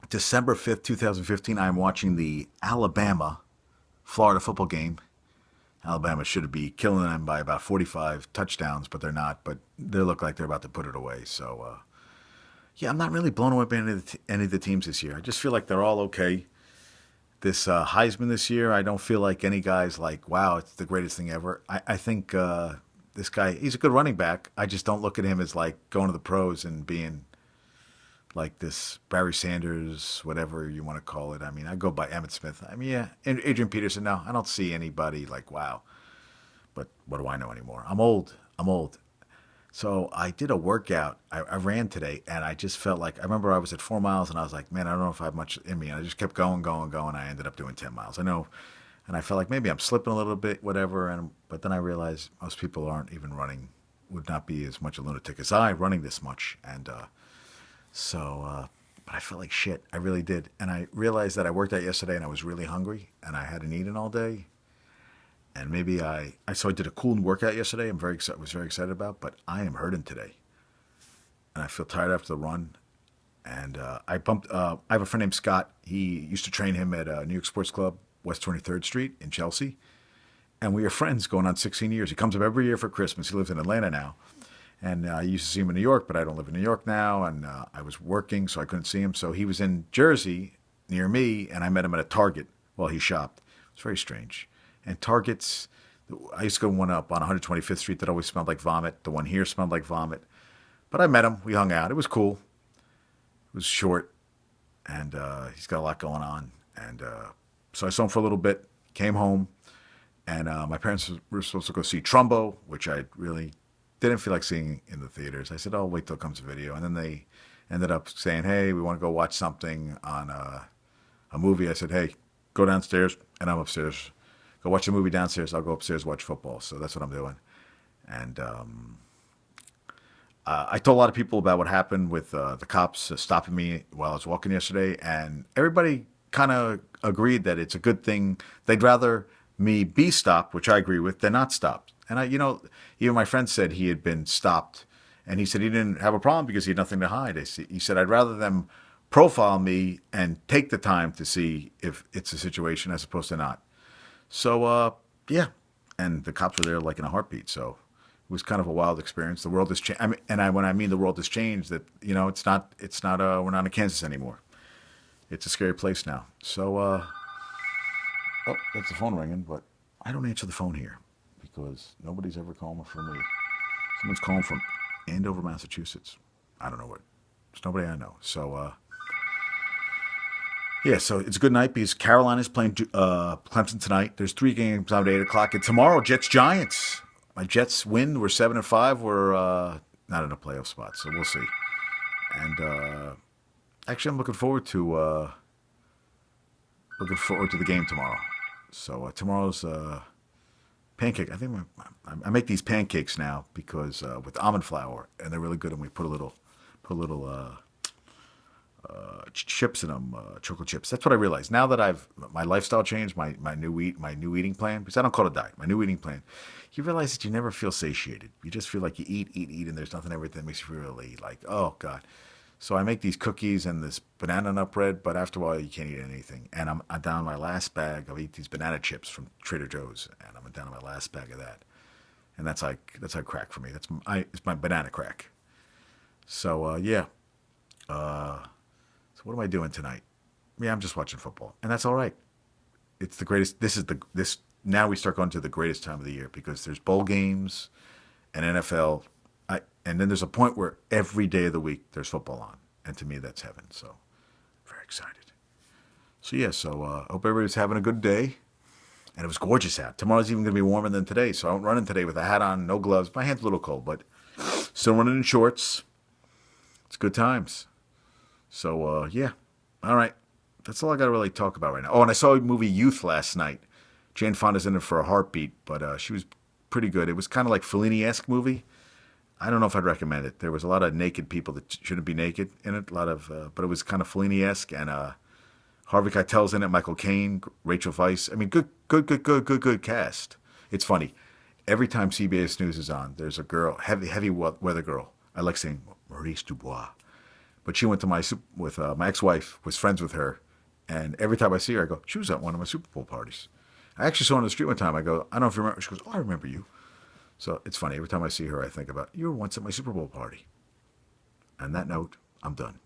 December 5th, 2015, I'm watching the Alabama-Florida football game. Alabama should be killing them by about 45 touchdowns, but they're not. But they look like they're about to put it away. So, yeah, I'm not really blown away by any of the teams this year. I just feel like they're all okay. This Heisman this year, I don't feel like any guy's like, wow, it's the greatest thing ever. I think this guy, he's a good running back. I just don't look at him as like going to the pros and being like this Barry Sanders, whatever you want to call it. I mean, I go by Emmett Smith. I mean, yeah, and Adrian Peterson. No, I don't see anybody like wow. But what do I know anymore? I'm old. I'm old. So I did a workout. I ran today, and I just felt like I remember I was at 4 miles, and I was like, man, I don't know if I have much in me. And I just kept going, going, going. I ended up doing 10 miles. I know, and I felt like maybe I'm slipping a little bit, whatever. And but then I realized most people aren't even running. Would not be as much a lunatic as I running this much, and but I felt like shit. I really did. And I realized that I worked out yesterday and I was really hungry and I hadn't eaten all day. And maybe so I did a cool workout yesterday. Was very excited about, but I am hurting today. And I feel tired after the run. And I have a friend named Scott. He used to train him at New York Sports Club, West 23rd Street in Chelsea. And we are friends going on 16 years. He comes up every year for Christmas. He lives in Atlanta now. And I used to see him in New York, but I don't live in New York now. And I was working, so I couldn't see him. So he was in Jersey near me, and I met him at a Target while he shopped. It was very strange. And Targets, I used to go one up on 125th Street that always smelled like vomit. The one here smelled like vomit. But I met him. We hung out. It was cool. It was short, and he's got a lot going on. And so I saw him for a little bit, came home, and my parents were supposed to go see Trumbo, which I really didn't feel like seeing in the theaters. I said, "Oh, wait till it comes to video." And then they ended up saying, "Hey, we want to go watch something on a movie." I said, "Hey, go downstairs," and I'm upstairs. Go watch a movie downstairs. I'll go upstairs watch football. So that's what I'm doing. And I told a lot of people about what happened with the cops stopping me while I was walking yesterday, and everybody kind of agreed that it's a good thing. They'd rather me be stopped, which I agree with, than not stopped. And even my friend said he had been stopped, and he said he didn't have a problem because he had nothing to hide. He said, I'd rather them profile me and take the time to see if it's a situation as opposed to not. So, yeah. And the cops were there like in a heartbeat. So it was kind of a wild experience. The world has changed. When I mean the world has changed, that, we're not in Kansas anymore. It's a scary place now. So, oh, that's the phone ringing, but I don't answer the phone here because nobody's ever calling for me. Someone's calling from Andover, Massachusetts. I don't know what. There's nobody I know. So, yeah, so it's a good night because Carolina's playing Clemson tonight. There's 3 games on at 8 o'clock. And tomorrow, Jets-Giants. My Jets win. We're 7-5. We're not in a playoff spot, so we'll see. And actually, I'm looking forward to the game tomorrow. So tomorrow's pancake. I think I make these pancakes now because with almond flour, and they're really good. And we put a little chips in them, chocolate chips. That's what I realized now that my lifestyle changed, my new eating plan. Because I don't call it a diet. My new eating plan. You realize that you never feel satiated. You just feel like you eat, and there's nothing everything makes you feel really like, oh God. So I make these cookies and this banana nut bread, but after a while you can't eat anything. And I'm down my last bag. I'll eat these banana chips from Trader Joe's, and I'm down to my last bag of that. And that's like crack for me. It's my banana crack. So yeah. So what am I doing tonight? Yeah, I'm just watching football, and that's all right. It's the greatest. This now we start going to the greatest time of the year because there's bowl games and NFL. And then there's a point where every day of the week there's football on. And to me, that's heaven. So, very excited. So, yeah, I hope everybody's having a good day. And it was gorgeous out. Tomorrow's even going to be warmer than today. So, I'm running today with a hat on, no gloves. My hand's a little cold, but still running in shorts. It's good times. So, yeah. All right. That's all I got to really talk about right now. Oh, and I saw a movie Youth last night. Jane Fonda's in it for a heartbeat, but she was pretty good. It was kind of like Fellini-esque movie. I don't know if I'd recommend it. There was a lot of naked people that shouldn't be naked in it. But it was kind of Fellini-esque, and Harvey Keitel's in it, Michael Caine, Rachel Weisz. I mean, good cast. It's funny. Every time CBS News is on, there's a girl, heavy weather girl. I like saying Maurice Dubois, But she went to with my ex-wife, was friends with her, and every time I see her, I go, she was at one of my Super Bowl parties. I actually saw her on the street one time. I go, I don't know if you remember. She goes, oh, I remember you. So it's funny. Every time I see her, I think about, you were once at my Super Bowl party. On that note, I'm done.